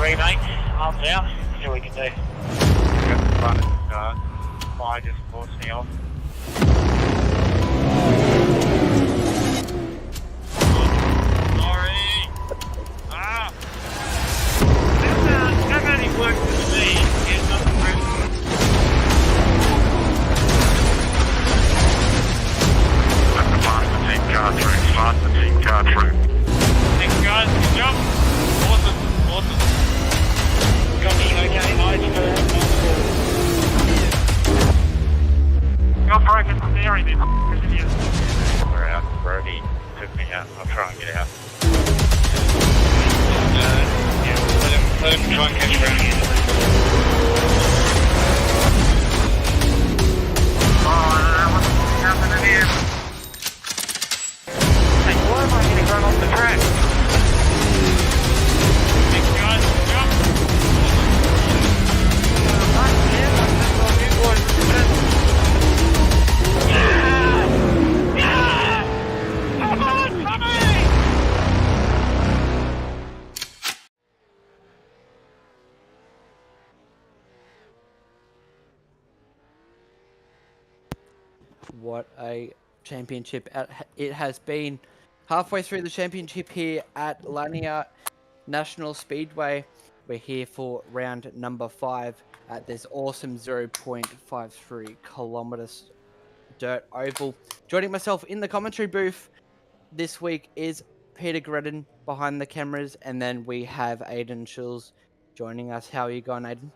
3, mate. Half out. See what we can do. Got the front of the start. Fire just forced me off. Sorry. Ah. That only works for me. It's not the rest. That's the fast team car through. Fast team car through. Thanks, guys. Good job. Awesome. Got me okay, mate. Got broken steering, this idiot. We're out. Brody took me out. I'll try and get out. Yeah, let him try and catch around again. Oh, I don't know what's happening here. Hey, why am I getting run off the track? Thanks, guys. Good job. What a championship it has been. Halfway through the championship here at Lanier National Speedway. We're here for round number 5 at this awesome 0.53 kilometers dirt oval. Joining myself in the commentary booth this week is Peter Gredden behind the cameras, and then we have Aiden Schulz joining us. How are you going, Aiden?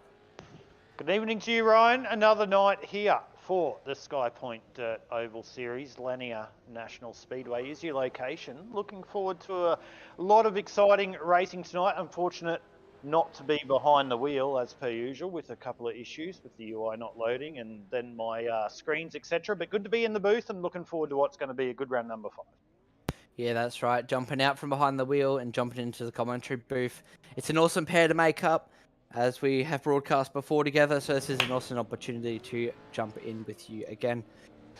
Good evening to you, Ryan. Another night here for the Skypoynt Dirt Oval Series. Lanier National Speedway is your location. Looking forward to a lot of exciting racing tonight. Unfortunate not to be behind the wheel as per usual, with a couple of issues with the UI not loading and then my screens, etc. But good to be in the booth and looking forward to what's going to be a good round number 5. Yeah, that's right. Jumping out from behind the wheel and jumping into the commentary booth. It's an awesome pair to make up, as we have broadcast before together, so this is an awesome opportunity to jump in with you again.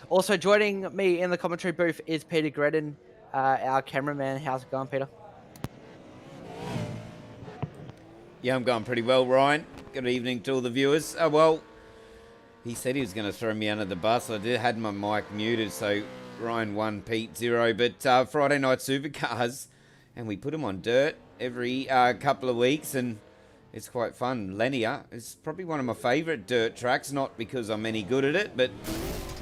Also joining me in the commentary booth is Peter Gredden, our cameraman. How's it going, Peter? Yeah, I'm going pretty well, Ryan. Good evening to all the viewers. Well, he said he was going to throw me under the bus. I had my mic muted, so Ryan 1, Pete 0. But Friday night supercars, and we put them on dirt every couple of weeks, and it's quite fun. Lanier is probably one of my favourite dirt tracks, not because I'm any good at it, but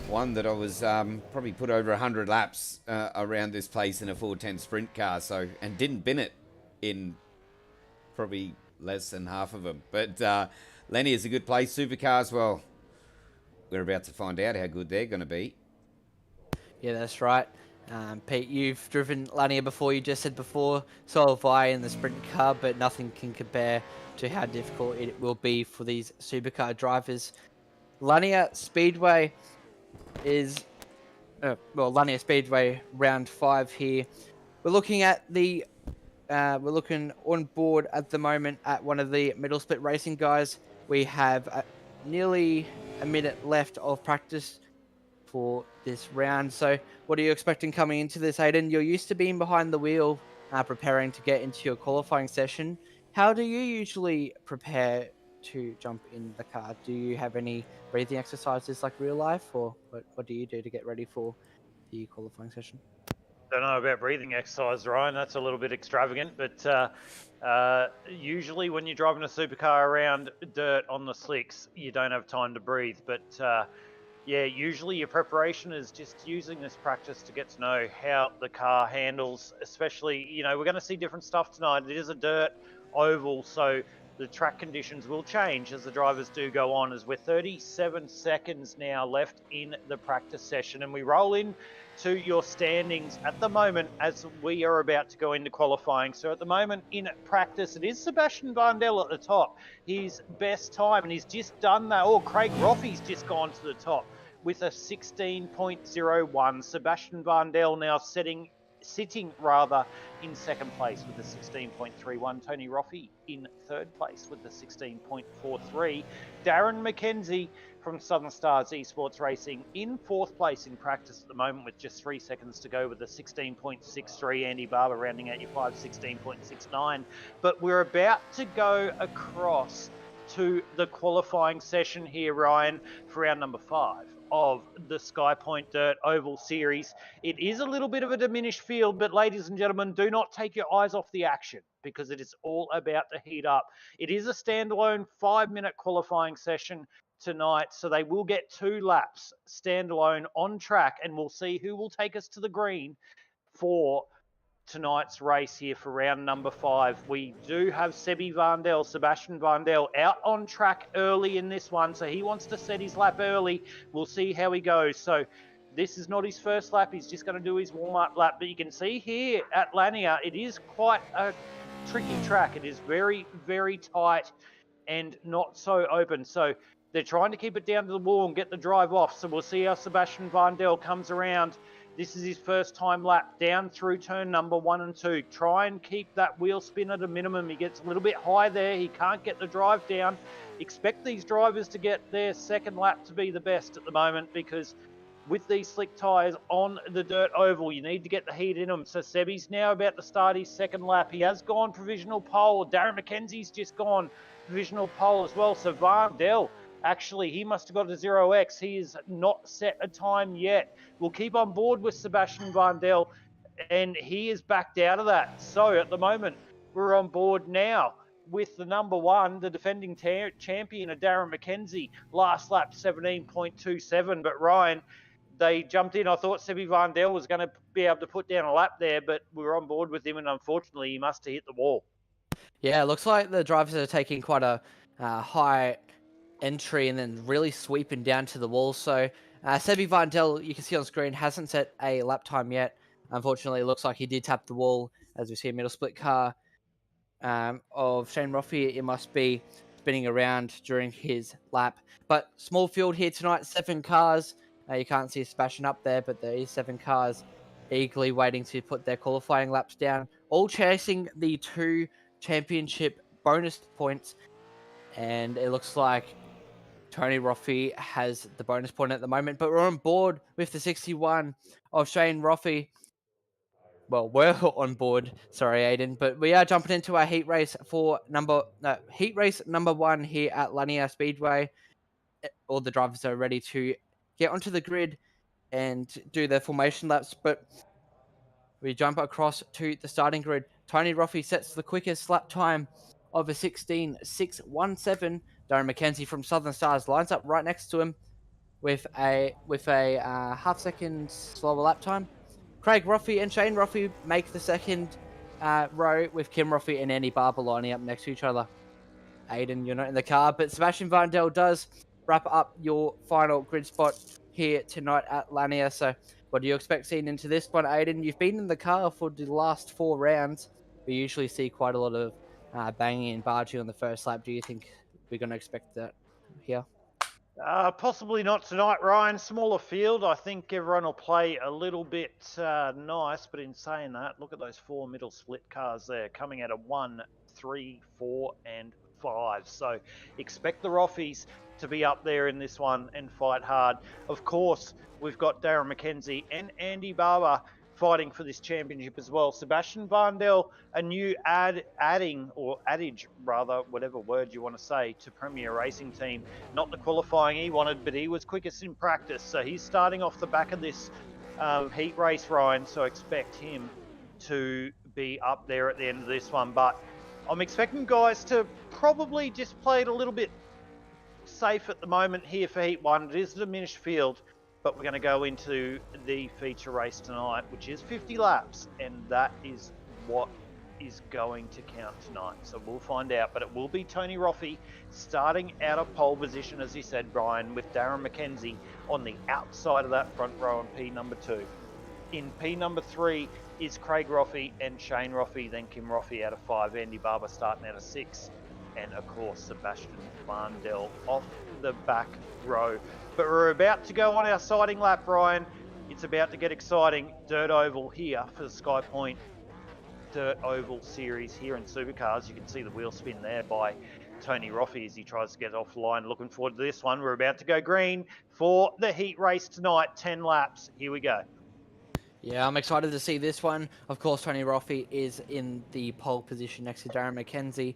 one that I was probably put over 100 laps around this place in a 410 sprint car, and didn't bin it in probably less than half of them. But Lanier is a good place. Supercars, well, we're about to find out how good they're going to be. Yeah, that's right. Pete, you've driven Lanier before. You just said before, so have I in the sprint car, but nothing can compare to how difficult it will be for these supercar drivers. Lanier Speedway is, Lanier Speedway round 5 here. We're looking at we're looking on board at the moment at one of the middle split racing guys. We have nearly a minute left of practice for this round. So what are you expecting coming into this, Aiden? You're used to being behind the wheel, preparing to get into your qualifying session. How do you usually prepare to jump in the car? Do you have any breathing exercises like real life, or what do you do to get ready for the qualifying session? Don't know about breathing exercise, Ryan. That's a little bit extravagant, but usually when you're driving a supercar around dirt on the slicks, you don't have time to breathe. But yeah, usually your preparation is just using this practice to get to know how the car handles, especially, we're going to see different stuff tonight. It is a dirt oval, so the track conditions will change as the drivers do go on, as we're 37 seconds now left in the practice session, and we roll in to your standings at the moment as we are about to go into qualifying. So at the moment in practice, it is Sebastian Vandel at the top, his best time, and he's just done that. Craig Roffey's just gone to the top with a 16.01. Sebastian Vandel now sitting in second place with a 16.31. Tony Roffey in third place with a 16.43. Darren McKenzie from Southern Stars Esports Racing in 4th place in practice at the moment with just 3 seconds to go with a 16.63. Andy Barber rounding out your 16.69. But we're about to go across to the qualifying session here, Ryan, for round number 5 of the Skypoynt Dirt Oval Series. It is a little bit of a diminished field, but ladies and gentlemen, do not take your eyes off the action because it is all about to heat up. It is a standalone 5-minute qualifying session tonight, so they will get 2 laps standalone on track, and we'll see who will take us to the green for tonight's race here for round number 5. We do have Sebastian Vandel out on track early in this one, so he wants to set his lap early. We'll see how he goes. So this is not his first lap. He's just going to do his warm-up lap. But you can see here at Lanier, it is quite a tricky track. It is very, very tight and not so open. So they're trying to keep it down to the wall and get the drive off. So we'll see how Sebastian Vandel comes around. This is his first time lap down through turn number 1 and 2. Try and keep that wheel spin at a minimum. He gets a little bit high there. He can't get the drive down. Expect these drivers to get their second lap to be the best at the moment, because with these slick tyres on the dirt oval, you need to get the heat in them. So Sebi's now about to start his second lap. He has gone provisional pole. Darren McKenzie's just gone provisional pole as well. So Vandel, actually, he must have got a 0x. He is not set a time yet. We'll keep on board with Sebastian Vandel, and he is backed out of that. So at the moment, we're on board now with the number 1, the defending champion of Darren McKenzie. Last lap, 17.27. But Ryan, they jumped in. I thought Sebi Vandel was going to be able to put down a lap there, but we were on board with him, and unfortunately, he must have hit the wall. Yeah, it looks like the drivers are taking quite a high entry and then really sweeping down to the wall. So Sebi Vandel, you can see on screen, hasn't set a lap time yet. Unfortunately, it looks like he did tap the wall. As we see a middle split car of Shane Roffey, it must be spinning around during his lap. But small field here tonight, 7 cars. You can't see Sebastian up there, but there is 7 cars eagerly waiting to put their qualifying laps down, all chasing the 2 championship bonus points. And it looks like Tony Roffey has the bonus point at the moment, but we're on board with the 61 of Shane Roffey. Well, we're on board, sorry, Aiden, but we are jumping into our heat race number 1 here at Lanier Speedway. All the drivers are ready to get onto the grid and do their formation laps, but we jump across to the starting grid. Tony Roffey sets the quickest lap time of a 16.617. Darren McKenzie from Southern Stars lines up right next to him with a half second slower lap time. Craig Roffey and Shane Roffey make the second row, with Kim Roffey and Andy Barber lining up next to each other. Aiden, you're not in the car, but Sebastian Vandel does wrap up your final grid spot here tonight at Lanier. So what do you expect seeing into this one, Aiden? You've been in the car for the last 4 rounds. We usually see quite a lot of banging and barging on the first lap. Do you think we're going to expect that here? Possibly not tonight, Ryan. Smaller field. I think everyone will play a little bit nice, but in saying that, look at those 4 middle split cars there coming out of 1, 3, 4, and 5. So expect the Roffies to be up there in this one and fight hard. Of course, we've got Darren McKenzie and Andy Barber fighting for this championship as well. Sebastian Vandel, a new adage, whatever word you want to say, to Premier Racing Team. Not the qualifying he wanted, but he was quickest in practice. So he's starting off the back of this heat race, Ryan. So expect him to be up there at the end of this one. But I'm expecting guys to probably just play it a little bit safe at the moment here for Heat 1. It is a diminished field, but we're going to go into the feature race tonight, which is 50 laps, and that is what is going to count tonight. So we'll find out, but it will be Tony Roffey starting out of pole position, as he said, Brian, with Darren McKenzie on the outside of that front row on P number 2. In P number 3 is Craig Roffey and Shane Roffey, then Kim Roffey out of 5, Andy Barber starting out of 6, and of course Sebastian Vandel off the back row. But we're about to go on our sighting lap, Ryan. It's about to get exciting. Dirt Oval here for the Skypoynt Dirt Oval Series here in Supercars. You can see the wheel spin there by Tony Roffey as he tries to get off the line. Looking forward to this one. We're about to go green for the heat race tonight. 10 laps. Here we go. Yeah, I'm excited to see this one. Of course, Tony Roffey is in the pole position next to Darren McKenzie.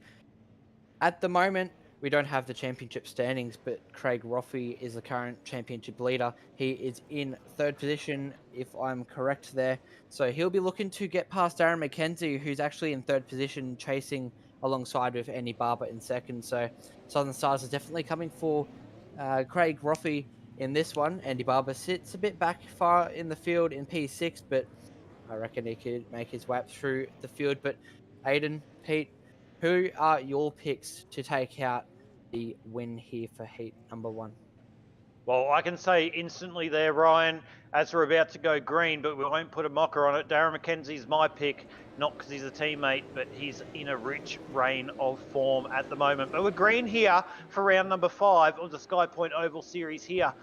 At the moment, we don't have the championship standings, but Craig Roffey is the current championship leader. He is in third position, if I'm correct there. So he'll be looking to get past Darren McKenzie, who's actually in third position, chasing alongside with Andy Barber in second. So Southern Stars is definitely coming for Craig Roffey in this one. Andy Barber sits a bit back far in the field in P6, but I reckon he could make his way up through the field. But Aiden, Pete, who are your picks to take out the win here for heat number 1? Well, I can say instantly there, Ryan, as we're about to go green, but we won't put a mocker on it. Darren McKenzie's my pick, not because he's a teammate, but he's in a rich reign of form at the moment. But we're green here for round number 5 of the Skypoynt Oval Series here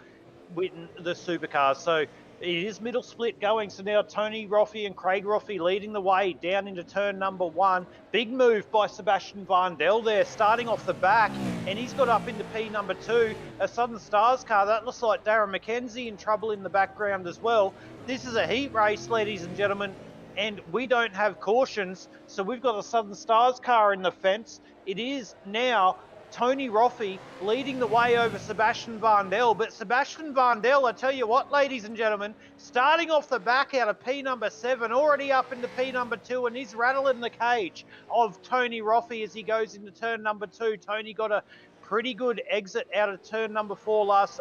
with the supercars. So it is middle split going. So now Tony Roffey and Craig Roffey leading the way down into turn number 1. Big move by Sebastian Varndell there, starting off the back, and he's got up into P number 2. A Southern Stars car. That looks like Darren McKenzie in trouble in the background as well. This is a heat race, ladies and gentlemen, and we don't have cautions. So we've got a Southern Stars car in the fence. It is now Tony Roffey leading the way over Sebastian Varndell. But Sebastian Varndell, I tell you what, ladies and gentlemen, starting off the back out of P number 7, already up into P number 2, and he's rattling the cage of Tony Roffey as he goes into turn number 2. Tony got a pretty good exit out of turn number 2 last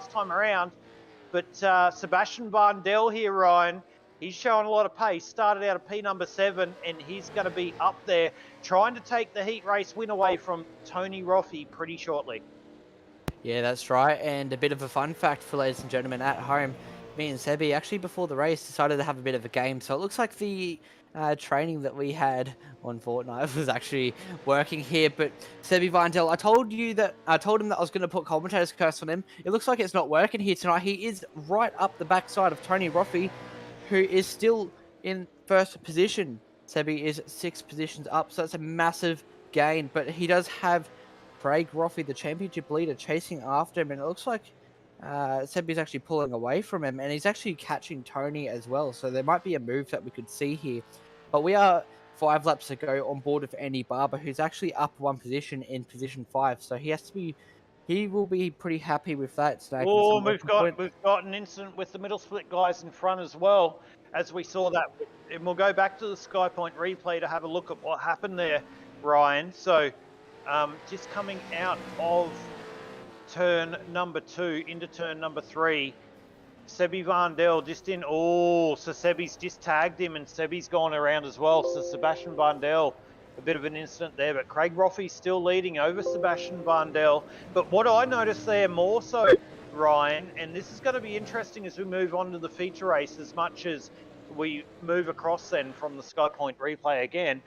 time around. But Sebastian Varndell here, Ryan, he's showing a lot of pace. Started out of P number 7, and he's going to be up there trying to take the heat race win away from Tony Roffey pretty shortly. Yeah, that's right. And a bit of a fun fact for ladies and gentlemen at home, me and Sebi actually before the race decided to have a bit of a game. So it looks like the training that we had on Fortnite was actually working here. But Sebi Varndell, I told him that I was going to put commentator's curse on him. It looks like it's not working here tonight. He is right up the backside of Tony Roffey, who is still in first position. Sebi is 6 positions up, so that's a massive gain. But he does have Craig Roffey, the championship leader, chasing after him, and it looks like Sebi's actually pulling away from him, and he's actually catching Tony as well. So there might be a move that we could see here. But we are 5 laps to go on board with Andy Barber, who's actually up 1 position in position 5. So he will be pretty happy with that. Oh, we've got an incident with the middle split guys in front as well, as we saw that. And we'll go back to the Skypoynt replay to have a look at what happened there, Ryan. So just coming out of turn number 2 into turn number 3, Sebi Varndell just in. Oh, so Sebi's just tagged him, and Sebi's gone around as well. So Sebastian Varndell, a bit of an incident there, but Craig Roffey's still leading over Sebastian Varndell. But what I noticed there more so, Ryan, and this is going to be interesting as we move on to the feature race, as much as we move across then from the Skypoynt replay again,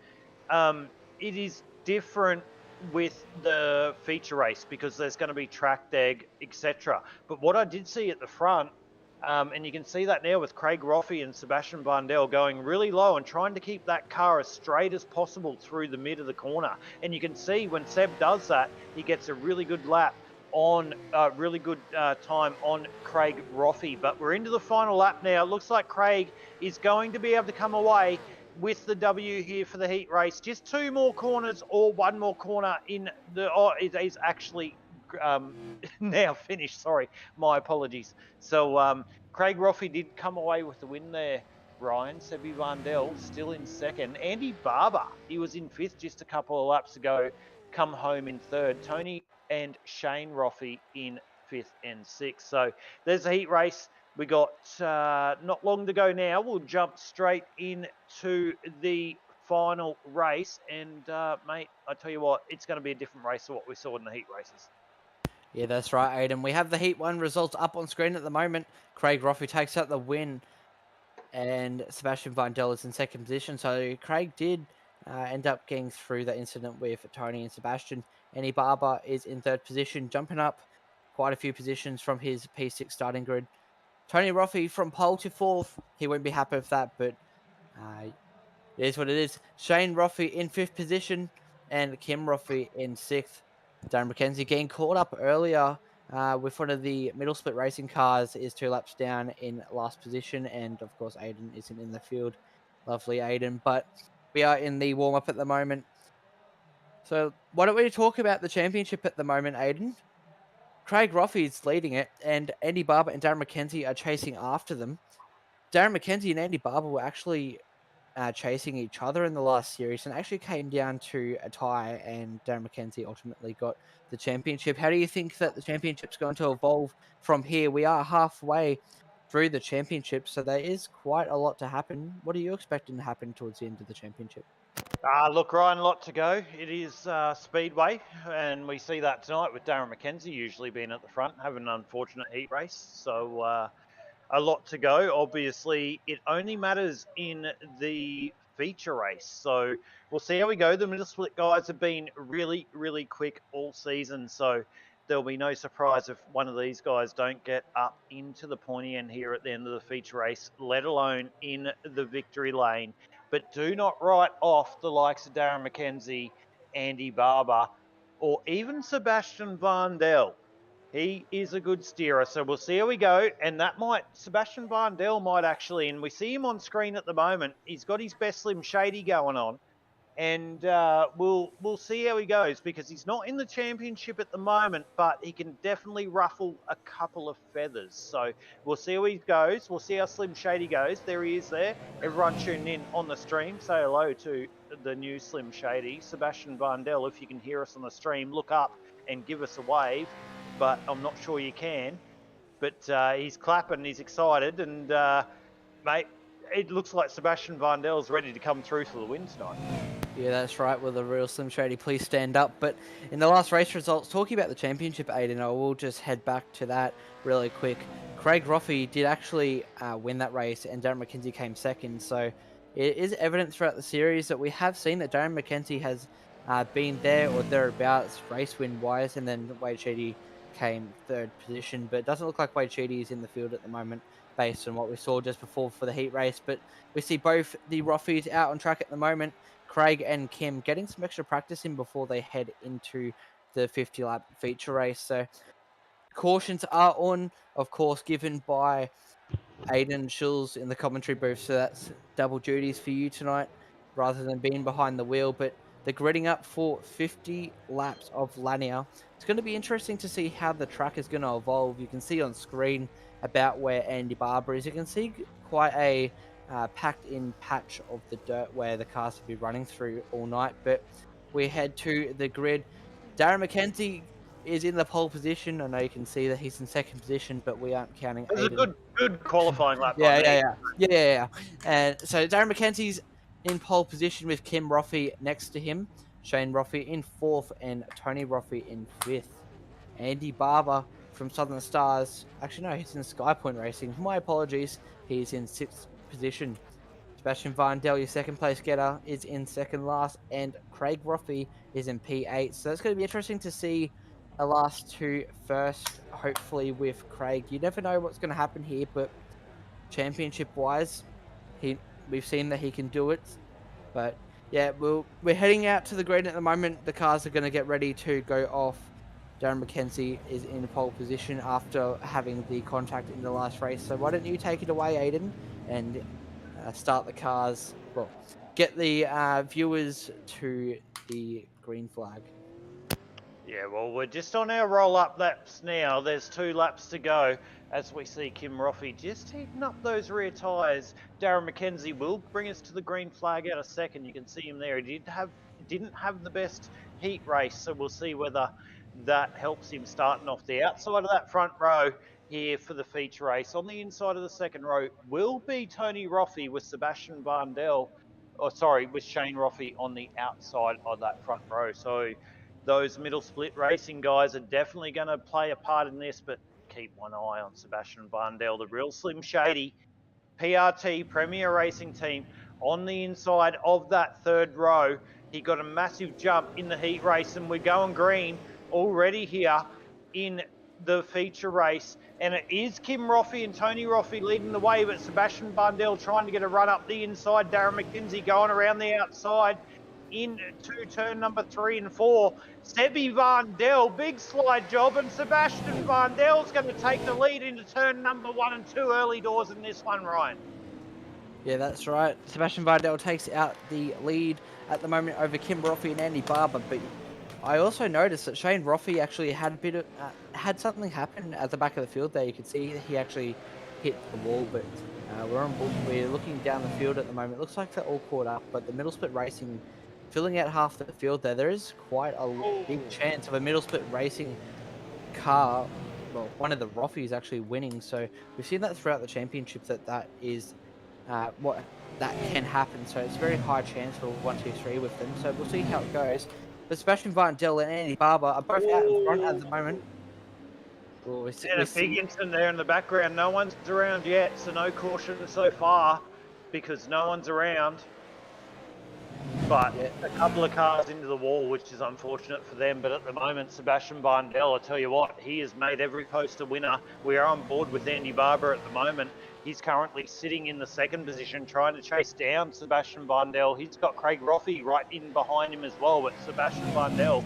it is different with the feature race because there's going to be track dag, etc. But what I did see at the front, and you can see that now with Craig Roffey and Sebastian Varndell going really low and trying to keep that car as straight as possible through the mid of the corner. And you can see when Seb does that, he gets a really good lap on time on Craig Roffey. But we're into the final lap now. It looks like Craig is going to be able to come away with the W here for the heat race. Just 2 more corners or 1 more corner in the... Oh, it is actually now finished. Sorry, my apologies. So Craig Roffey did come away with the win there, Ryan. Sebi Varndell still in second. Andy Barber, he was in 5th just a couple of laps ago, come home in 3rd. Tony and Shane Roffey in 5th and 6th. So there's a heat race. We got not long to go now. We'll jump straight into the final race. And, mate, I tell you what, it's going to be a different race to what we saw in the heat races. Yeah, that's right, Aiden. We have the Heat 1 results up on screen at the moment. Craig Roffey takes out the win, and Sebastian Varndell is in second position. So Craig did end up getting through that incident with Tony and Sebastian. Andy Barber is in 3rd position, jumping up quite a few positions from his P6 starting grid. Tony Roffey from pole to 4th. He won't be happy with that, but it is what it is. Shane Roffey in 5th position, and Kim Roffey in 6th. Darren McKenzie getting caught up earlier with one of the middle split racing cars is 2 laps down in last position. And of course, Aiden isn't in the field. Lovely, Aiden. But we are in the warm up at the moment. So why don't we talk about the championship at the moment, Aiden? Craig Roffey is leading it, and Andy Barber and Darren McKenzie are chasing after them. Darren McKenzie and Andy Barber were actually chasing each other in the last series and actually came down to a tie, and Darren McKenzie ultimately got the championship. How do you think that the championship's going to evolve from here? We are halfway through the championship, so there is quite a lot to happen. What are you expecting to happen towards the end of the championship? Look, Ryan, a lot to go. It is Speedway, and we see that tonight with Darren McKenzie usually being at the front, having an unfortunate heat race. So a lot to go. Obviously, it only matters in the feature race. So we'll see how we go. The middle split guys have been really, really quick all season. So there'll be no surprise if one of these guys don't get up into the pointy end here at the end of the feature race, let alone in the victory lane. But do not write off the likes of Darren McKenzie, Andy Barber, or even Sebastian Varndell. He is a good steerer, so we'll see how we go. And Sebastian Varndell might actually, and we see him on screen at the moment. He's got his best Slim Shady going on, and we'll see how he goes because he's not in the championship at the moment, but he can definitely ruffle a couple of feathers. So we'll see how he goes. We'll see how Slim Shady goes. There he is there. Everyone tuning in on the stream, say hello to the new Slim Shady. Sebastian Varndell, if you can hear us on the stream, look up and give us a wave. But I'm not sure you can. But he's clapping, he's excited, and mate, it looks like Sebastian Varndell's ready to come through for the win tonight. Yeah, that's right. With a real Slim Shady, please stand up. But in the last race results, talking about the championship, Aiden, I will just head back to that really quick. Craig Roffey did actually win that race, and Darren McKenzie came second. So it is evident throughout the series that we have seen that Darren McKenzie has been there or thereabouts race win wise, and then Wade Sheedy came 3rd position. But it doesn't look like Wade Sheedy is in the field at the moment, based on what we saw just before for the heat race. But we see both the Roffeys out on track at the moment. Craig and Kim getting some extra practice in before they head into the 50-lap feature race. So cautions are on, of course, given by Aiden Schulz in the commentary booth. So that's double duties for you tonight rather than being behind the wheel. But they're gridding up for 50 laps of Lanier. It's going to be interesting to see how the track is going to evolve. You can see on screen about where Andy Barber is. You can see quite a packed in patch of the dirt where the cars will be running through all night. But we head to the grid. Darren McKenzie is in the pole position. I know you can see that he's in 2nd position, but we aren't counting It was Aiden. a good qualifying lap. Yeah. And so Darren McKenzie's in pole position with Kim Roffey next to him, Shane Roffey in 4th, and Tony Roffey in 5th. Andy Barber from Southern Stars, actually no, he's in Skypoynt Racing. My apologies, he's in 6th position. Sebastian Varndell, your 2nd place getter, is in 2nd last, and Craig Roffey is in P8. So it's going to be interesting to see a last 2 first, hopefully with Craig. You never know what's going to happen here, but championship-wise, we've seen that he can do it. But yeah, we're heading out to the grid at the moment. The cars are going to get ready to go off. Darren McKenzie is in pole position after having the contact in the last race. So why don't you take it away, Aiden, and start the cars. Well, get the viewers to the green flag. Yeah, well, we're just on our roll-up laps now. There's 2 laps to go as we see Kim Roffey just heating up those rear tyres. Darren McKenzie will bring us to the green flag out a second. You can see him there. He didn't have the best heat race, so we'll see whether that helps him starting off the outside of that front row here for the feature race. On the inside of the second row will be Tony Roffey with Sebastian Varndell, with Shane Roffey on the outside of that front row. So those middle split racing guys are definitely going to play a part in this, but keep one eye on Sebastian Varndell, the real Slim Shady PRT Premier Racing Team on the inside of that 3rd row. He got a massive jump in the heat race, and we're going green already here in the feature race. And it is Kim Roffey and Tony Roffey leading the way, but Sebastian Varndell trying to get a run up the inside. Darren McKenzie going around the outside into turn number 3 and 4. Sebby Van Del, big slide job, and Sebastian Van Del's going to take the lead into turn number 1 and 2 early doors in this one, Ryan. Yeah, that's right. Sebastian Vardell takes out the lead at the moment over Kim Roffey and Andy Barber, but I also noticed that Shane Roffey actually had a bit of had something happen at the back of the field there. You could see he actually hit the wall, but we're looking down the field at the moment. It looks like they're all caught up, but the middle split racing filling out half the field there. There is quite a big chance of a middle split racing car. Well, one of the Roffies actually winning. So we've seen that throughout the championship that is what that can happen. So it's a very high chance for 1, 2, 3 with them. So we'll see how it goes. But Sebastian Vardell and Andy Barber are both out in front at the moment. Well, And a big incident there in the background. No one's around yet, so no caution so far because no one's around. But a couple of cars into the wall, which is unfortunate for them. But at the moment, Sebastian Barndell, I tell you what, he has made every post a winner. We are on board with Andy Barber at the moment. He's currently sitting in the second position, trying to chase down Sebastian Barndell. He's got Craig Roffey right in behind him as well. But Sebastian Barndell,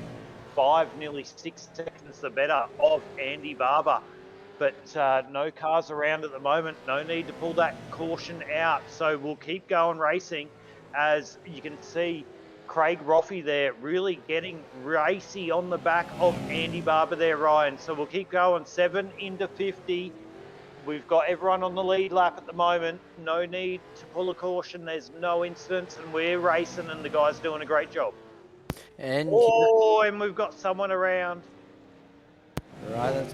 5, nearly 6 seconds the better of Andy Barber. But no cars around at the moment. No need to pull that caution out. So we'll keep going racing. As you can see, Craig Roffey there really getting racy on the back of Andy Barber there, Ryan. So we'll keep going, 7 into 50. We've got everyone on the lead lap at the moment. No need to pull a caution. There's no incidents, and we're racing, and the guy's doing a great job. And and we've got someone around. Right,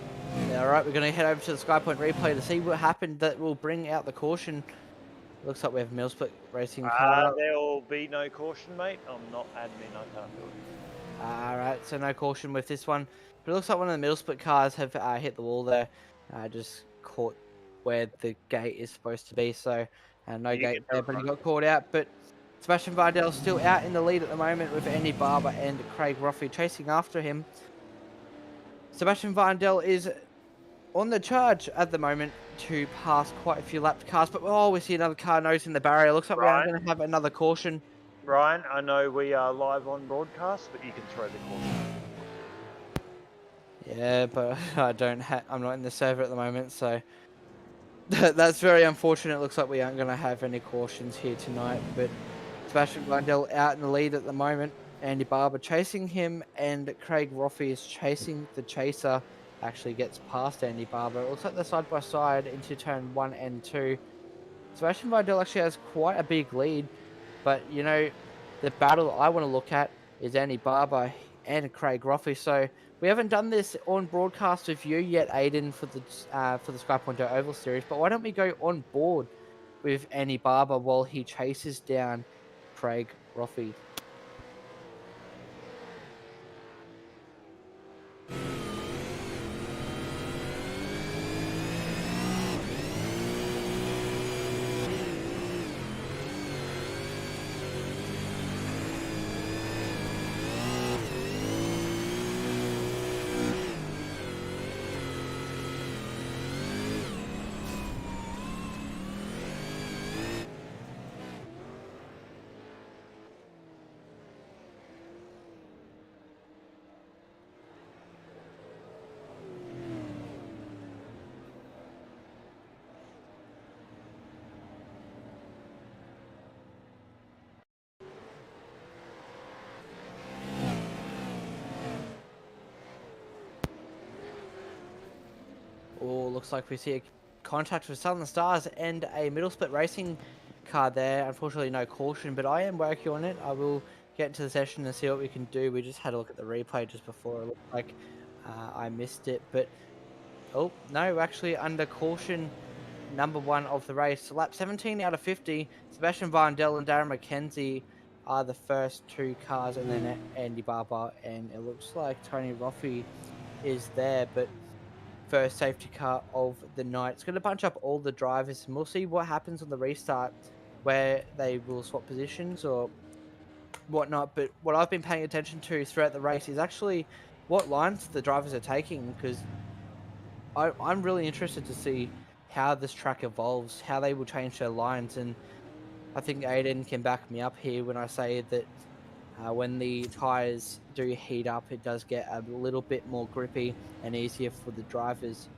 all right. We're going to head over to the Skypoynt replay to see what happened that will bring out the caution. Looks like we have middle split racing car. There will be no caution, mate. I'm not admin. I can't do it. All right, so no caution with this one. But it looks like one of the middle split cars have hit the wall there. Just caught where the gate is supposed to be. So no gate there, but he got caught out. But Sebastian Vardell still out in the lead at the moment with Andy Barber and Craig Roffey chasing after him. Sebastian Vardell is on the charge at the moment to pass quite a few lapped cars, but we see another car noticing the barrier. Looks like we are going to have another caution. Ryan, I know we are live on broadcast, but you can throw the caution. Yeah, but I'm not in the server at the moment, so that's very unfortunate. It looks like we aren't going to have any cautions here tonight, but Sebastian Vardell out in the lead at the moment. Andy Barber chasing him, and Craig Roffey is chasing the chaser. Actually gets past Andy Barber. It looks like they're side by side into turn 1 and 2. Sebastian Vardell actually has quite a big lead, but you know, the battle I want to look at is Andy Barber and Craig Roffey. So we haven't done this on broadcast with you yet, Aiden, for the Skypoint Oval Series, but why don't we go on board with Andy Barber while he chases down Craig Roffey? Looks like we see a contact with Southern Stars and a middle split racing car there. Unfortunately, no caution, but I am working on it. I will get into the session and see what we can do. We just had a look at the replay just before. It looked like I missed it, but oh no, actually under caution number 1 of the race. Lap 17 out of 50. Sebastian Vardell and Darren McKenzie are the first 2 cars, and then Andy Barber, and it looks like Tony Roffey is there, but first safety car of the night. It's going to bunch up all the drivers, and we'll see what happens on the restart, where they will swap positions or whatnot. But what I've been paying attention to throughout the race is actually what lines the drivers are taking, because I'm really interested to see how this track evolves, how they will change their lines. And I think Aiden can back me up here when I say that When the tyres do heat up, it does get a little bit more grippy and easier for the drivers.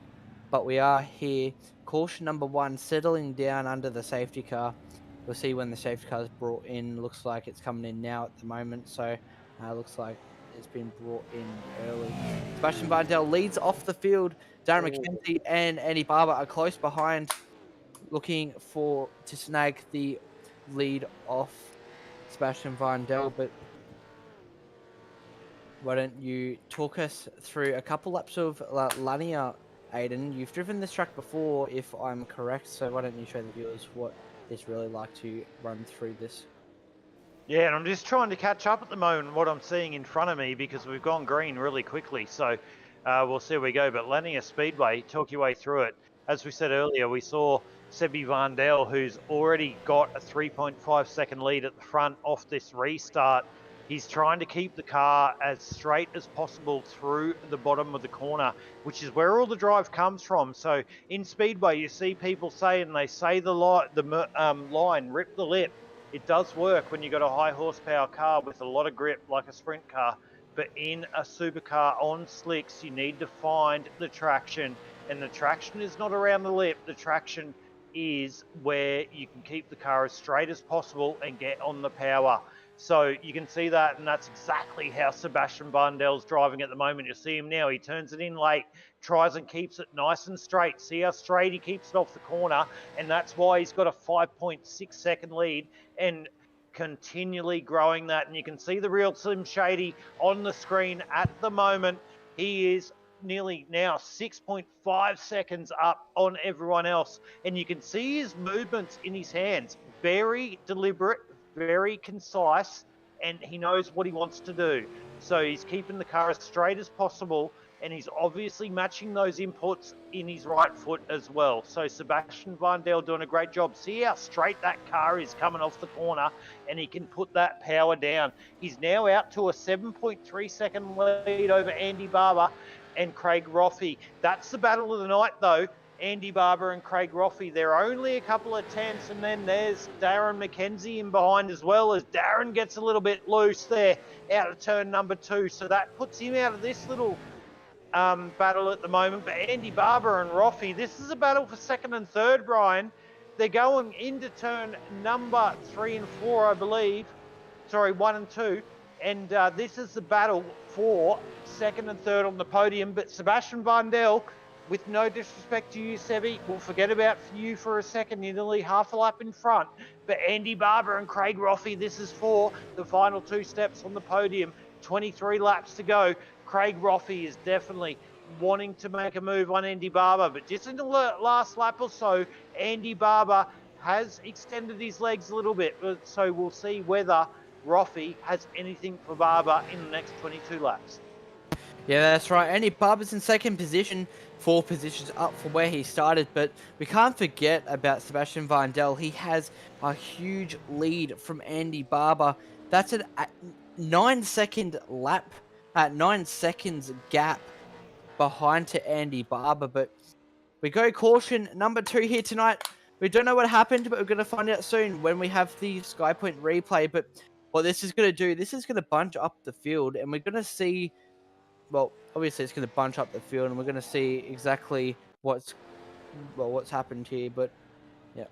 But we are here. Caution number 1 settling down under the safety car. We'll see when the safety car is brought in. Looks like it's coming in now at the moment. So looks like it's been brought in early. Sebastian Bardell leads off the field. Darren McKenzie and Andy Barber are close behind, looking to snag the lead off Sebastian Vindel. But why don't you talk us through a couple laps of Lanier, Aiden? You've driven this track before, if I'm correct, so why don't you show the viewers what it's really like to run through this? Yeah, and I'm just trying to catch up at the moment what I'm seeing in front of me because we've gone green really quickly. So we'll see where we go. But Lanier Speedway, talk your way through it. As we said earlier, we saw Sebi Vandel, who's already got a 3.5 second lead at the front off this restart. He's trying to keep the car as straight as possible through the bottom of the corner, which is where all the drive comes from. So in Speedway, you see people say, and they say the line, rip the lip. It does work when you've got a high horsepower car with a lot of grip like a sprint car. But in a supercar on slicks, you need to find the traction. And the traction is not around the lip. The traction is where you can keep the car as straight as possible and get on the power. So you can see that, and that's exactly how Sebastian Bundel's driving at the moment. You see him now, he turns it in late, tries and keeps it nice and straight. See how straight he keeps it off the corner, and that's why he's got a 5.6 second lead and continually growing that. And you can see the real Slim Shady on the screen at the moment. He is nearly now 6.5 seconds up on everyone else, and you can see his movements in his hands, very deliberate, very concise, and he knows what he wants to do. So he's keeping the car as straight as possible, and he's obviously matching those inputs in his right foot as well. So Sebastian Vindel doing a great job. See how straight that car is coming off the corner, and he can put that power down. He's now out to a 7.3 second lead over Andy Barber and Craig Roffey. That's the battle of the night, though. Andy Barber and Craig Roffey. They're only a couple of tenths, and then there's Darren McKenzie in behind as well, as Darren gets a little bit loose there out of turn number 2. So that puts him out of this little battle at the moment. But Andy Barber and Roffey, this is a battle for second and third, Brian. They're going into turn number 3 and 4, I believe. Sorry, 1 and 2. And this is the battle for second and third on the podium. But Sebastian Vindel, with no disrespect to you, Sebi, we'll forget about you for a second. You're nearly half a lap in front. But Andy Barber and Craig Roffey, this is for the final 2 steps on the podium. 23 laps to go. Craig Roffey is definitely wanting to make a move on Andy Barber. But just in the last lap or so, Andy Barber has extended his legs a little bit. So we'll see whether Roffey has anything for Barber in the next 22 laps. Yeah, that's right. Andy Barber's in second position, 4 positions up from where he started, but we can't forget about Sebastian Vindel. He has a huge lead from Andy Barber. That's a 9-second lap, 9 seconds gap behind to Andy Barber, but we go caution number 2 here tonight. We don't know what happened, but we're going to find out soon when we have the Skypoynt replay. But what this is going to do, this is going to bunch up the field, and we're going to see, well, obviously it's going to bunch up the field, and we're going to see exactly what's happened here. But yeah,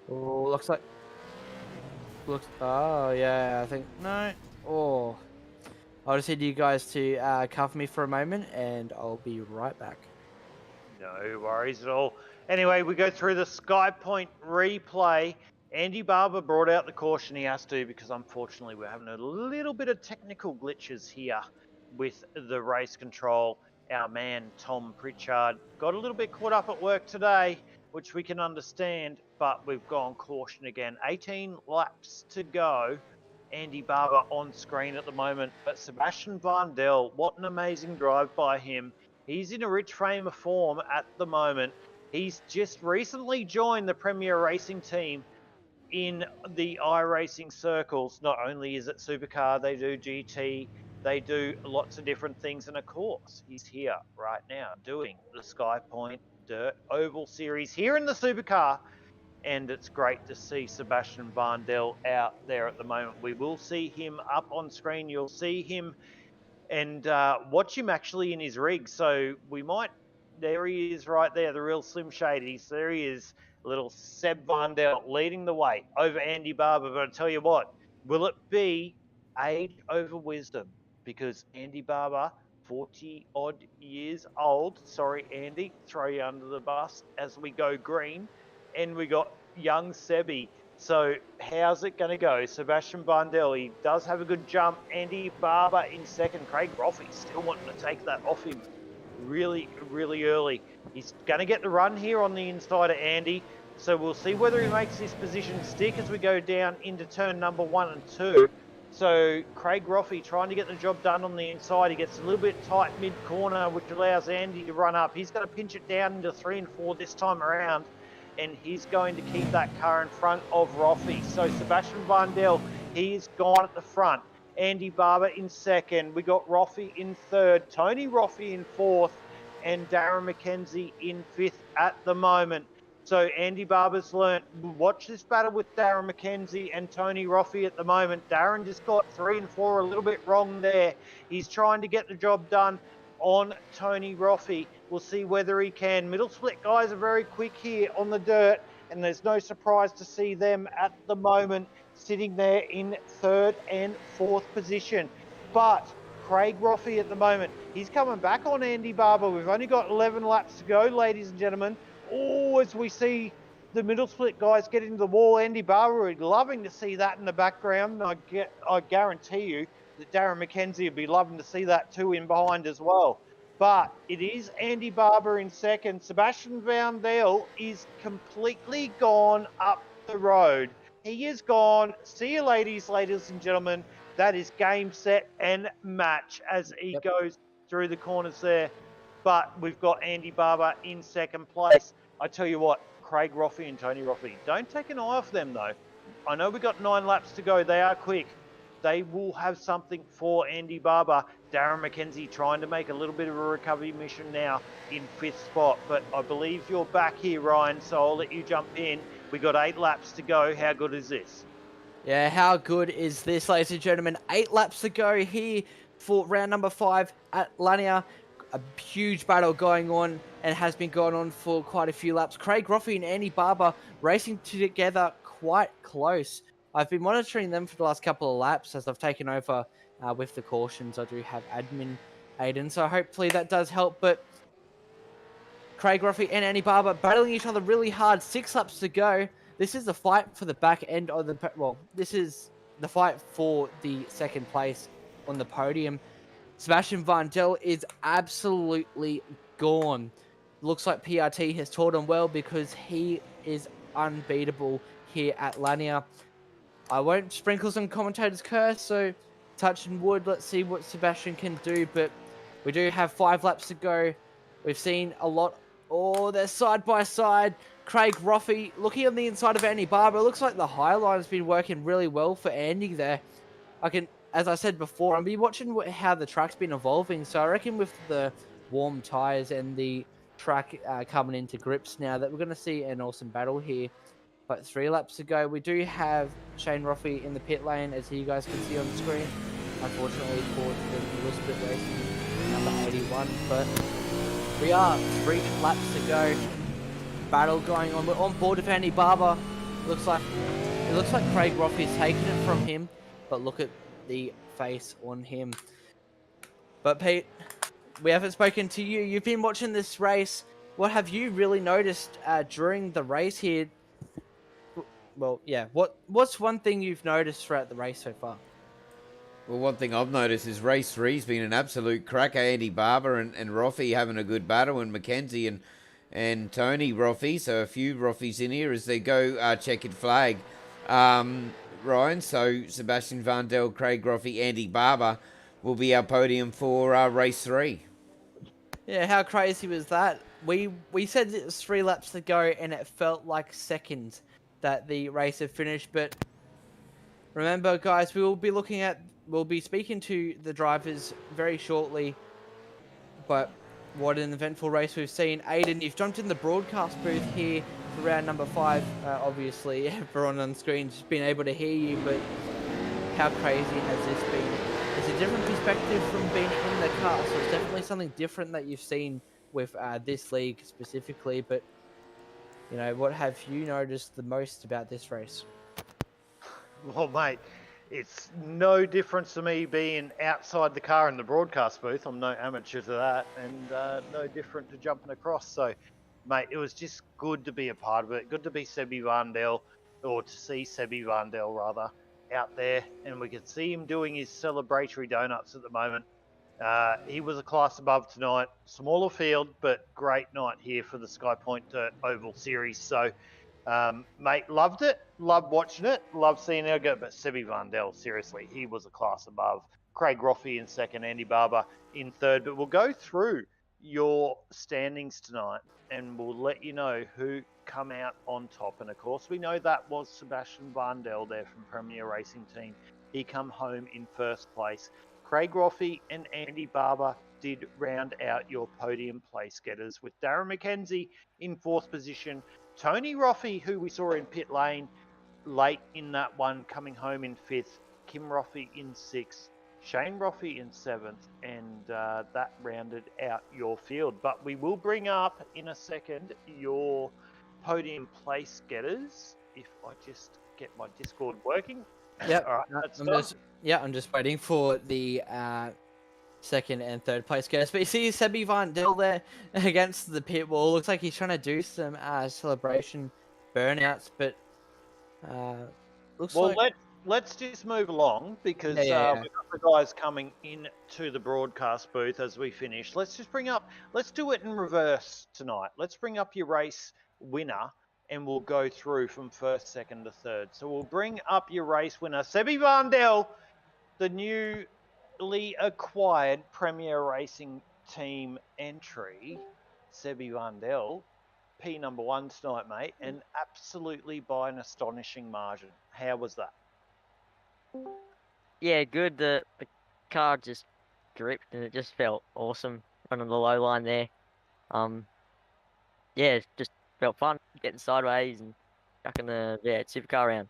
oh, oh yeah, I think no. Oh, I'll just need you guys to cover me for a moment, and I'll be right back. No worries at all. Anyway, we go through the Skypoynt replay. Andy Barber brought out the caution he has to, because unfortunately we're having a little bit of technical glitches here with the race control. Our man Tom Pritchard got a little bit caught up at work today, which we can understand, but we've gone caution again. 18 laps to go. Andy Barber on screen at the moment, but Sebastian Vindel, what an amazing drive by him. He's in a rich frame of form at the moment. He's just recently joined the Premier Racing team in the iRacing circles. Not only is it Supercar, they do GT, they do lots of different things. And of course, he's here right now doing the Skypoynt Dirt Oval Series here in the Supercar. and it's great to see Sebastian Varndell out there at the moment. We will see him up on screen. You'll see him and watch him actually in his rig. So we might, there he is right there, the real Slim Shadys. There he is, little Seb Varndell leading the way over Andy Barber. But I tell you what, will it be age over wisdom? Because Andy Barber, 40 odd years old. Sorry, Andy, throw you under the bus as we go green. And we got young Sebi. So how's it going to go? Sebastian Varndell, he does have a good jump. Andy Barber in second. Craig Roffey still wanting to take that off him really, really early. He's going to get the run here on the inside of Andy. So we'll see whether he makes his position stick as we go down into turn number 1 and 2. So Craig Roffey trying to get the job done on the inside. He gets a little bit tight mid-corner, which allows Andy to run up. He's going to pinch it down into 3 and 4 this time around. And he's going to keep that car in front of Roffey. So Sebastian Varndell, he's gone at the front. Andy Barber in second. We got Roffey in third. Tony Roffey in fourth. And Darren McKenzie in fifth at the moment. So Andy Barber's learnt. Watch this battle with Darren McKenzie and Tony Roffey at the moment. Darren just got 3 and 4 a little bit wrong there. He's trying to get the job done on Tony Roffey. We'll see whether he can. Middle split guys are very quick here on the dirt, and there's no surprise to see them at the moment sitting there in third and fourth position. But Craig Roffey at the moment, he's coming back on Andy Barber. We've only got 11 laps to go, ladies and gentlemen. Oh, as we see the middle split guys get into the wall, Andy Barber, we're loving to see that in the background. I guarantee you that Darren McKenzie would be loving to see that too in behind as well. But it is Andy Barber in second. Sebastian Varndell is completely gone up the road. He is gone. See you, ladies and gentlemen. That is game, set, and match as he goes through the corners there. But we've got Andy Barber in second place. I tell you what, Craig Roffey and Tony Roffey, don't take an eye off them though. I know we've got 9 laps to go. They are quick. They will have something for Andy Barber. Darren McKenzie trying to make a little bit of a recovery mission now in 5th spot. But I believe you're back here, Ryan, so I'll let you jump in. We got 8 laps to go. How good is this? Yeah, how good is this, ladies and gentlemen? 8 laps to go here for round number 5 at Lanier. A huge battle going on and has been going on for quite a few laps. Craig Roffey and Andy Barber racing together quite close. I've been monitoring them for the last couple of laps as I've taken over with the cautions. I do have admin Aiden, so hopefully that does help. But Craig Roffey and Andy Barber battling each other really hard. 6 laps to go. This is the fight for the back end of the... Well, this is the fight for the second place on the podium. Sebastian Varndell is absolutely gone. Looks like PRT has taught him well because he is unbeatable here at Lanier. I won't sprinkle some commentator's curse, so touching wood, let's see what Sebastian can do. But we do have 5 laps to go. We've seen a lot. Oh, they're side by side. Craig Roffey looking on the inside of Andy Barber. It looks like the high line has been working really well for Andy there. As I said before, I'll be watching how the track's been evolving. So I reckon with the warm tyres and the track coming into grips now that we're going to see an awesome battle here. But 3 laps to go. We do have Shane Roffey in the pit lane, as you guys can see on the screen. Unfortunately for the middle split racing, number 81. But we are 3 laps to go. Battle going on. We're on board with Andy Barber. It looks like Craig Roffey's taken it from him. But look at the face on him. But Pete, we haven't spoken to you. You've been watching this race. What have you really noticed during the race here? Well, yeah. What's one thing you've noticed throughout the race so far? Well, one thing I've noticed is race 3's been an absolute cracker. Andy Barber and Roffey having a good battle, and McKenzie and Tony Roffey. So a few Roffeys in here as they go checkered flag. Ryan, so Sebastian Varndell, Craig Roffey, Andy Barber will be our podium for race 3. Yeah, how crazy was that? We said it was 3 laps to go, and it felt like seconds that the race had finished. But remember, guys, we'll be speaking to the drivers very shortly. But what an eventful race we've seen. Aiden, you've jumped in the broadcast booth here for round number 5. Obviously, everyone on screen's been able to hear you, but how crazy has this been? It's a different perspective from being in the car, so it's definitely something different that you've seen with this league specifically. But you know, what have you noticed the most about this race? Well, mate, it's no difference to me being outside the car in the broadcast booth. I'm no amateur to that, and no different to jumping across. So, mate, it was just good to be a part of it. Good to be Sebi Varndell, or to see Sebi Varndell rather, out there, and we could see him doing his celebratory donuts at the moment. He was a class above tonight. Smaller field, but great night here for the Skypoynt Oval Series. So, mate, loved it. Loved watching it. Loved seeing how go. But Sebi Varndell, seriously, he was a class above. Craig Roffey in second, Andy Barber in third. But we'll go through your standings tonight, and we'll let you know who come out on top. And of course, we know that was Sebastian Varndell there from Premier Racing Team. He come home in first place. Craig Roffey and Andy Barber did round out your podium place getters, with Darren McKenzie in fourth position. Tony Roffey, who we saw in pit lane late in that one, coming home in fifth. Kim Roffey in sixth. Shane Roffey in seventh, and that rounded out your field. But we will bring up in a second your podium place getters. If I just get my Discord working. Yep. All right, I'm just waiting for the second and third place getters. But you see Sebi Varndell there against the pit wall. Looks like he's trying to do some celebration burnouts, but looks well, like let's just move along, because Yeah. we've got the guys coming into the broadcast booth as we finish. Let's do it in reverse tonight. Let's bring up your race winner, and we'll go through from first, second to third. So we'll bring up your race winner, Sebi Varndell, the newly acquired Premier Racing Team entry. Sebi Varndell, P number 1 tonight, mate, and absolutely by an astonishing margin. How was that? Yeah, good. The car just gripped and it just felt awesome running the low line there. Yeah, it just felt fun getting sideways and chucking the supercar around.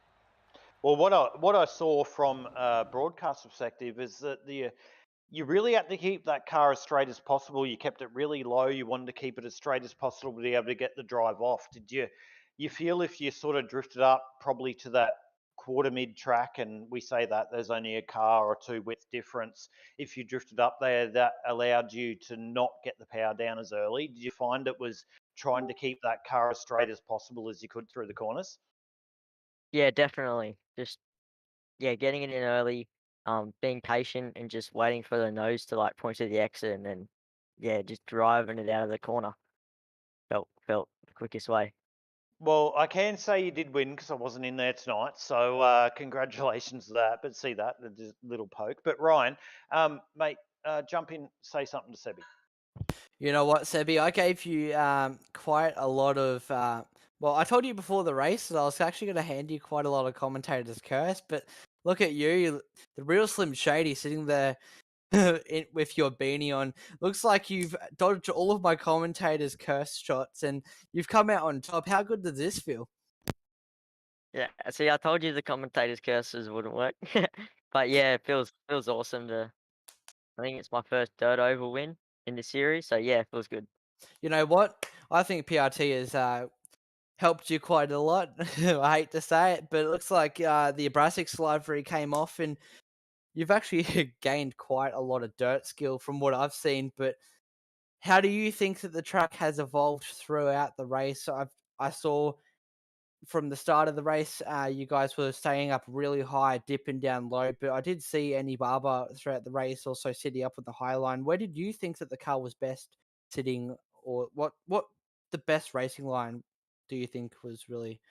Well, what I saw from a broadcast perspective is that you really had to keep that car as straight as possible. You kept it really low. You wanted to keep it as straight as possible to be able to get the drive off. Did you feel if you sort of drifted up probably to that quarter mid track, and we say that there's only a car or two width difference, if you drifted up there, that allowed you to not get the power down as early? Did you find it was trying to keep that car as straight as possible as you could through the corners? Yeah, definitely. Just getting it in early, being patient and just waiting for the nose to like point to the exit and then just driving it out of the corner. Felt the quickest way. Well, I can say you did win because I wasn't in there tonight. So congratulations to that. But see that, just a little poke. But Ryan, mate, jump in, say something to Sebi. You know what, Sebi? I gave you quite a lot of. Well, I told you before the race that I was actually going to hand you quite a lot of commentators' curse, but look at you, the real Slim Shady, sitting there with your beanie on. Looks like you've dodged all of my commentators' curse shots, and you've come out on top. How good does this feel? Yeah, see, I told you the commentators' curses wouldn't work, but yeah, it feels awesome to. I think it's my first dirt oval win in the series, so yeah, it feels good. You know what? I think PRT has helped you quite a lot. I hate to say it, but it looks like the Abrasic livery came off, and you've actually gained quite a lot of dirt skill from what I've seen. But how do you think that the track has evolved throughout the race? I saw from the start of the race, you guys were staying up really high, dipping down low. But I did see Andy Barber throughout the race also sitting up with the high line. Where did you think that the car was best sitting, or what the best racing line do you think was really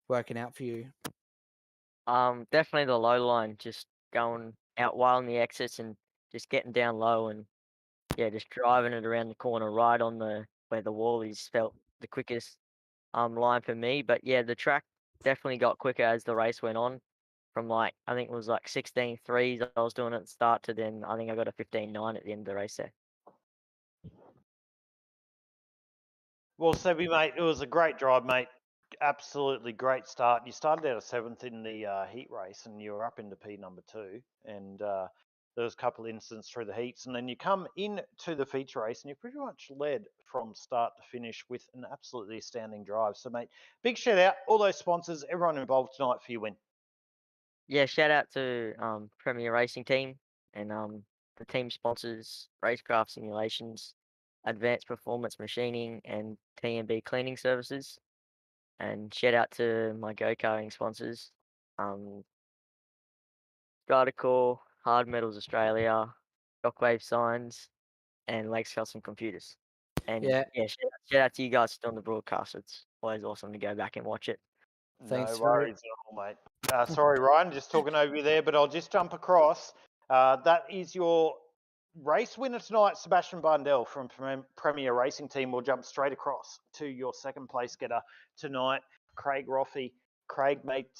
working out for you? Definitely the low line, just going out wild in the exits and just getting down low and just driving it around the corner right on the where the wall is felt the quickest line for me. But yeah, the track definitely got quicker as the race went on. From like I think it was like 16.3s I was doing at the start to then I think I got a 15.9 at the end of the race there. Well, Sebi, mate, it was a great drive, mate. Absolutely great start. You started out of 7th in the heat race, and you were up into P number 2. And there was a couple of incidents through the heats, and then you come into the feature race, and you pretty much led from start to finish with an absolutely astounding drive. So, mate, big shout out all those sponsors, everyone involved tonight for your win. Yeah, shout out to Premier Racing Team and the team sponsors, Racecraft Simulations, Advanced Performance Machining, and TMB Cleaning Services. And shout out to my go-karting sponsors, Stratacore, Hard Metals Australia, Shockwave Signs, and Lakes Custom Computers. And Yeah, yeah, shout out to you guys still on the broadcast. It's always awesome to go back and watch it. No thanks for worries at all, mate. Sorry, Ryan, just talking over you there, but I'll just jump across. That is your race winner tonight, Sebastian Bundell from Premier Racing Team. We'll jump straight across to your second place getter tonight, Craig Roffey. Craig, mate,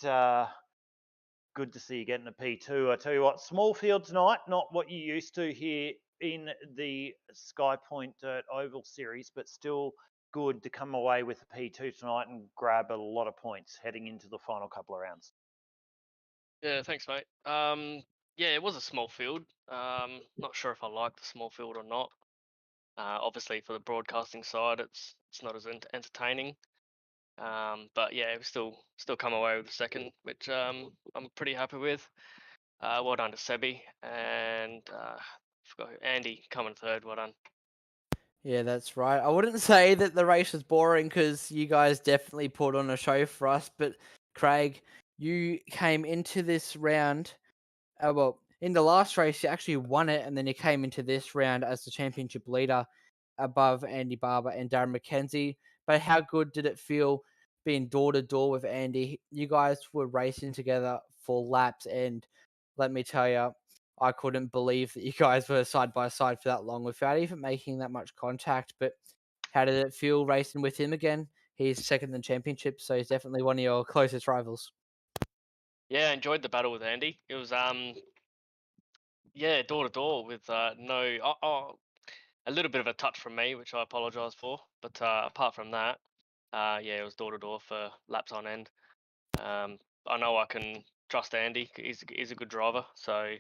good to see you getting a P2. I tell you what, small field tonight, not what you used to here in the Skypoynt Oval Series, but still good to come away with a P2 tonight and grab a lot of points heading into the final couple of rounds. Yeah, thanks, mate. Yeah, it was a small field. Not sure if I like the small field or not. Obviously, for the broadcasting side, it's not as entertaining. But yeah, we still come away with the second, which I'm pretty happy with. Well done to Sebi and forgot Andy coming third. Well done. Yeah, that's right. I wouldn't say that the race was boring because you guys definitely put on a show for us. But Craig, you came into this round. Well, in the last race, you actually won it, and then you came into this round as the championship leader above Andy Barber and Darren McKenzie. But how good did it feel being door to door with Andy? You guys were racing together for laps, and let me tell you, I couldn't believe that you guys were side by side for that long without even making that much contact. But how did it feel racing with him again? He's second in the championship, so he's definitely one of your closest rivals. Yeah, enjoyed the battle with Andy. It was yeah, door to door with no a little bit of a touch from me, which I apologise for. But apart from that, yeah, it was door to door for laps on end. I know I can trust Andy. He's a good driver. So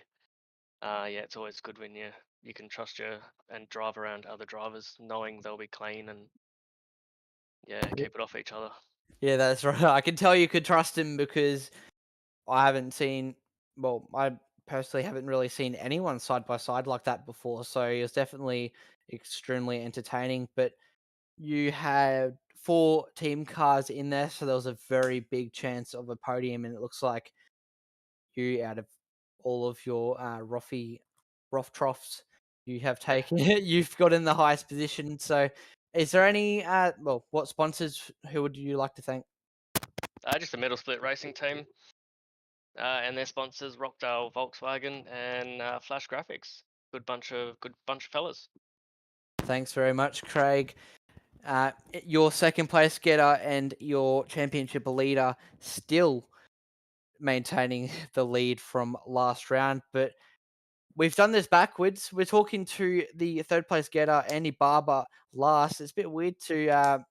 yeah, it's always good when you can trust your and drive around other drivers, knowing they'll be clean and yeah, keep it off each other. Yeah, that's right. I can tell you could trust him because I haven't seen, well, I personally haven't really seen anyone side by side like that before. So it was definitely extremely entertaining. But you had 4 team cars in there, so there was a very big chance of a podium. And it looks like you, out of all of your Roth troughs, you have taken it. You've got in the highest position. So is there any, well, what sponsors, who would you like to thank? Just a middle split racing team. And their sponsors, Rockdale Volkswagen and Flash Graphics. Good bunch of fellas. Thanks very much, Craig. Your second place getter and your championship leader still maintaining the lead from last round, but we've done this backwards. We're talking to the third place getter, Andy Barber, last. It's a bit weird to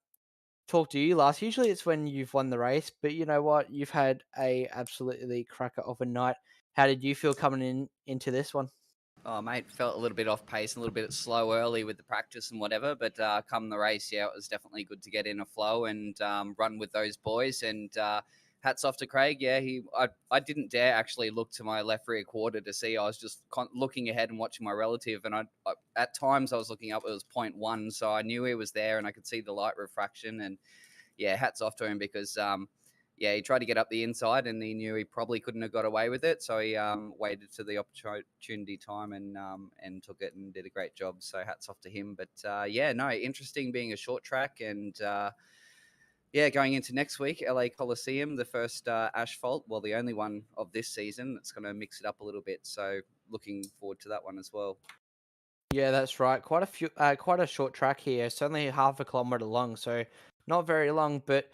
talk to you last. Usually it's when you've won the race, but you know what? You've had a absolutely cracker of a night. How did you feel coming into this one? Oh, mate, felt a little bit off pace and a little bit slow early with the practice and whatever. But come the race, yeah, it was definitely good to get in a flow and run with those boys. And hats off to Craig. Yeah, I didn't dare actually look to my left rear quarter to see. I was just looking ahead and watching my relative. And I at times I was looking up. It was 0.1, so I knew he was there and I could see the light refraction. And yeah, hats off to him because yeah, he tried to get up the inside and he knew he probably couldn't have got away with it. So he waited to the opportunity time and took it and did a great job. So hats off to him. But yeah, no, interesting being a short track and yeah, going into next week, LA Coliseum, the first asphalt, well, the only one of this season. That's going to mix it up a little bit. So looking forward to that one as well. Yeah, that's right. Quite a short track here. It's only half a kilometer long, so not very long, but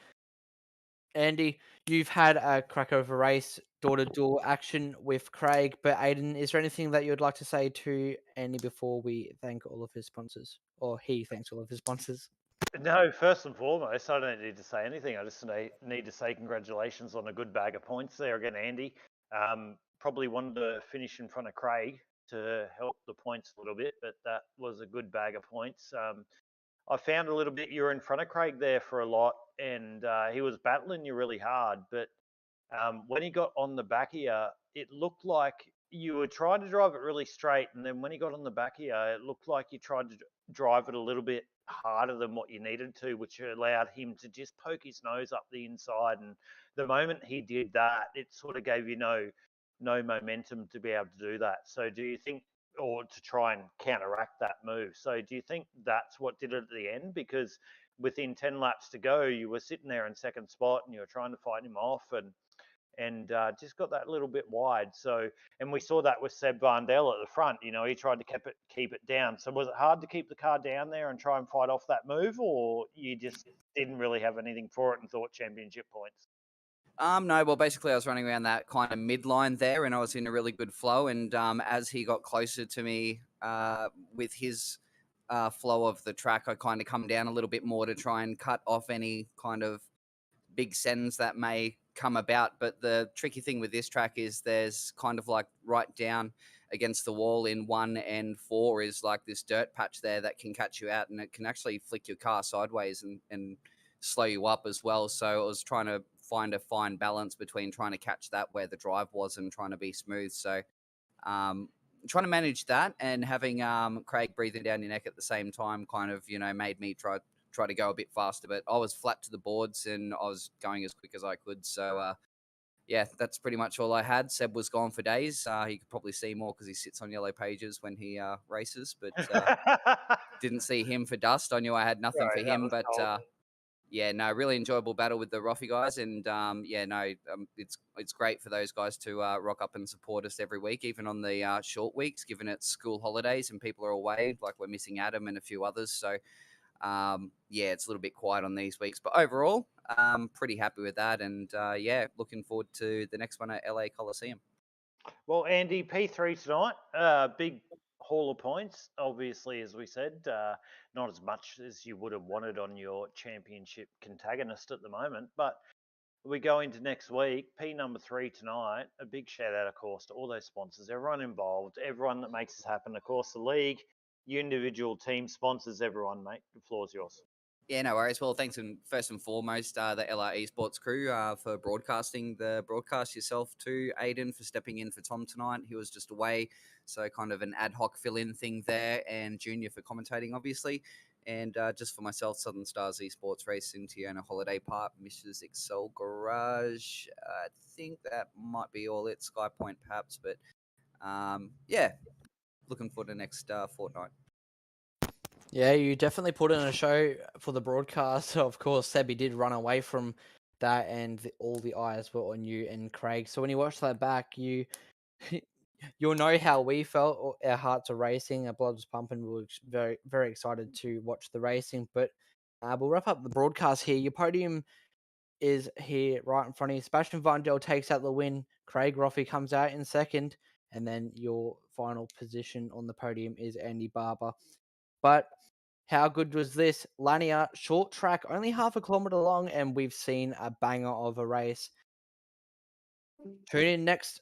Andy, you've had a crack over race, door-to-door action with Craig, but Aiden, is there anything that you would like to say to Andy before we thank all of his sponsors? Or he thanks all of his sponsors? No, first and foremost, I don't need to say anything. I just need to say congratulations on a good bag of points there again, Andy. Probably wanted to finish in front of Craig to help the points a little bit, but that was a good bag of points. I found a little bit you were in front of Craig there for a lot, and he was battling you really hard. But when he got on the back of you, it looked like you were trying to drive it really straight, and then when he got on the back of you, it looked like you tried to drive it a little bit harder than what you needed to, which allowed him to just poke his nose up the inside. And the moment he did that, it sort of gave you no momentum to be able to do that. So do you think, or to try and counteract that move? So do you think that's what did it at the end? Because within 10 laps to go, you were sitting there in second spot and you were trying to fight him off, and just got that little bit wide. So, and we saw that with Seb Varndell at the front. You know, he tried to keep it down. So, was it hard to keep the car down there and try and fight off that move, or you just didn't really have anything for it and thought championship points? No, well, basically, I was running around that kind of midline there, and I was in a really good flow. And as he got closer to me with his flow of the track, I kind of come down a little bit more to try and cut off any kind of big sends that may come about. But the tricky thing with this track is there's kind of like right down against the wall in 1 and 4 is like this dirt patch there that can catch you out, and it can actually flick your car sideways and slow you up as well. So I was trying to find a fine balance between trying to catch that where the drive was and trying to be smooth. So trying to manage that, and having Craig breathing down your neck at the same time kind of, made me try to go a bit faster. But I was flat to the boards and I was going as quick as I could. So yeah, that's pretty much all I had. Seb was gone for days. He could probably see more because he sits on yellow pages when he races, but didn't see him for dust. I knew I had nothing for him, but yeah, no, really enjoyable battle with the Roffy guys, and it's great for those guys to rock up and support us every week, even on the short weeks, given it's school holidays and people are away, like we're missing Adam and a few others. So yeah, it's a little bit quiet on these weeks, but overall, pretty happy with that, and yeah, looking forward to the next one at LA Coliseum. Well, Andy, P3 tonight, big haul of points, obviously, as we said, not as much as you would have wanted on your championship antagonist at the moment, but we go into next week, P number 3 tonight. A big shout out, of course, to all those sponsors, everyone involved, everyone that makes this happen. Of course, the league, your individual team sponsors, everyone, mate. The floor's yours. Yeah, no worries. Well, thanks first and foremost, the LR Esports crew for broadcasting the broadcast, yourself too, Aiden, for stepping in for Tom tonight. He was just away, so kind of an ad hoc fill-in thing there, and Junior for commentating, obviously. And just for myself, Southern Stars Esports Racing, Tiona Holiday Park, Mrs. Excel Garage. I think that might be all it. Skypoynt, perhaps, but yeah, looking forward to next fortnight. Yeah, you definitely put in a show for the broadcast. Of course, Sebby did run away from that, and all the eyes were on you and Craig. So when you watch that back, you'll know how we felt. Our hearts are racing, our blood was pumping. We were very, very excited to watch the racing. But we'll wrap up the broadcast here. Your podium is here right in front of you. Sebastian Varndell takes out the win. Craig Roffey comes out in second. And then your final position on the podium is Andy Barber. But how good was this? Lanier, short track, only half a kilometre long, and we've seen a banger of a race. Tune in next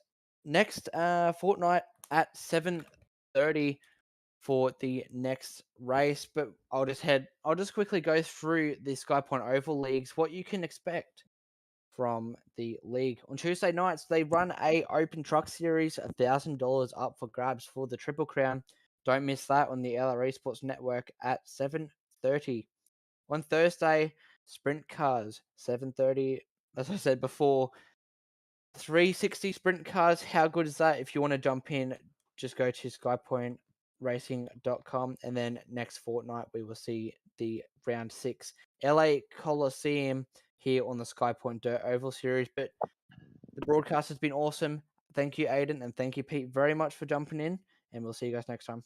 fortnight at 7:30 for the next race. But I'll just quickly go through the Skypoint Oval Leagues, what you can expect from the league. On Tuesday nights, they run a open truck series, $1,000 up for grabs for the Triple Crown. Don't miss that on the LR Esports Network at 7:30. On Thursday, sprint cars, 7:30. As I said before, 360 sprint cars. How good is that? If you want to jump in, just go to skypointracing.com, and then next fortnight we will see the round 6 LA Coliseum here on the Skypoint Dirt Oval Series. But the broadcast has been awesome. Thank you, Aiden, and thank you, Pete, very much for jumping in, and we'll see you guys next time.